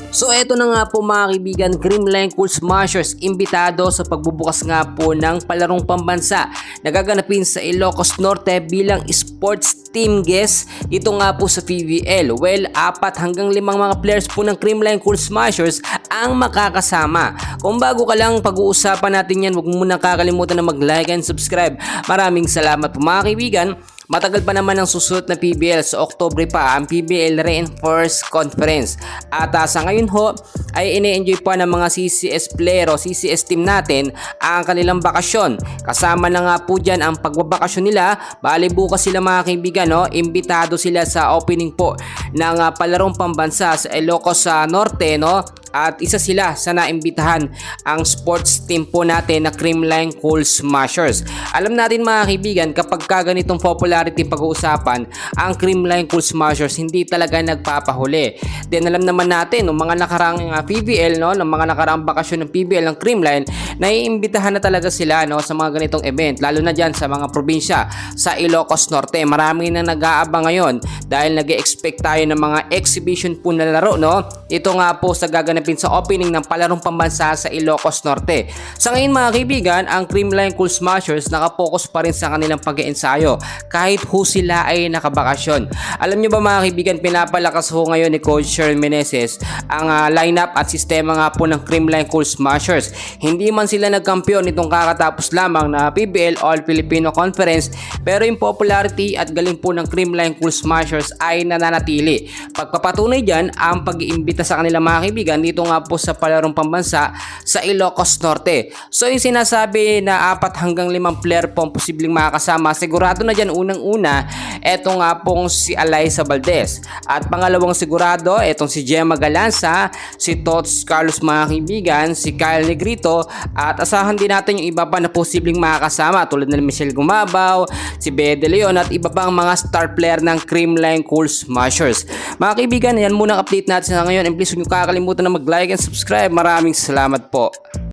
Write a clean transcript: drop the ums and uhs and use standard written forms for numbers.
So eto na nga po mga kaibigan, Creamline Cool Smashers imbitado sa pagbubukas nga po ng palarong pambansa na gaganapin sa Ilocos Norte bilang sports team guest ito nga po sa PBL. Well, 4 hanggang 5 mga players po ng Creamline Cool Smashers ang makakasama. Kung bago ka lang, pag-uusapan natin yan, huwag mo muna kakalimutan na mag-like and subscribe. Maraming salamat po mga kaibigan. Matagal pa naman ang susunod na PBL, sa Oktubre pa ang PBL Reinforced Conference. At sa ngayon ho ay ine-enjoy pa ng mga CCS player o CCS team natin ang kanilang bakasyon. Kasama na nga po dyan ang pagbabakasyon nila. Bali bukas sila mga kaibigan, no? Imbitado sila sa opening po ng palarong pambansa sa Ilocos Norte, no? At isa sila sa naimbitahan ang sports team po natin na Creamline Cool Smashers. Alam natin mga kaibigan, kapag ganitong popularity pag-uusapan, ang Creamline Cool Smashers hindi talaga nagpapahuli. Then alam naman natin, ng mga nakarang PBL, no, ng mga nakarang bakasyon ng PBL ng Creamline, naiimbitahan na talaga sila, no, sa mga ganitong event, lalo na dyan sa mga probinsya sa Ilocos Norte. Marami na nag-aabang ngayon dahil nag-expect tayo ng mga exhibition po na laro, no. Ito nga po sa gaganapin sa opening ng palarong pambansa sa Ilocos Norte. Sa ngayon mga kaibigan, ang Creamline Cool Smashers nakapokus pa rin sa kanilang pag-iensayo kahit ho sila ay nakabakasyon. Alam nyo ba mga kaibigan, pinapalakas ho ngayon ni Coach Sharon Meneses ang lineup at sistema nga po ng Creamline Cool Smashers. Hindi man sila nagkampiyon nitong kakatapos lamang na PBL All Filipino Conference, pero yung popularity at galing po ng Creamline Cool Smashers ay nananatili. Pagpapatunay dyan ang pag-iimbita sa kanila mga kaibigan dito nga po sa palarong pambansa sa Ilocos Norte. So yung sinasabi na 4 hanggang 5 player po ang posibleng makakasama, sigurado na dyan unang-una eto nga pong si Alyssa Valdez. At pangalawang sigurado etong si Gemma Galanza, si Tots Carlos mga kaibigan, si Kyle Negrito, at asahan din natin yung iba pa na posibleng makakasama tulad na Michelle Gumabaw, si Bea De Leon at iba pang mga star player ng Creamline Cool Smashers. Mga kaibigan, yan muna ang update natin sa ngayon, and please huwag niyo kakalimutan na mag-like and subscribe. Maraming salamat po.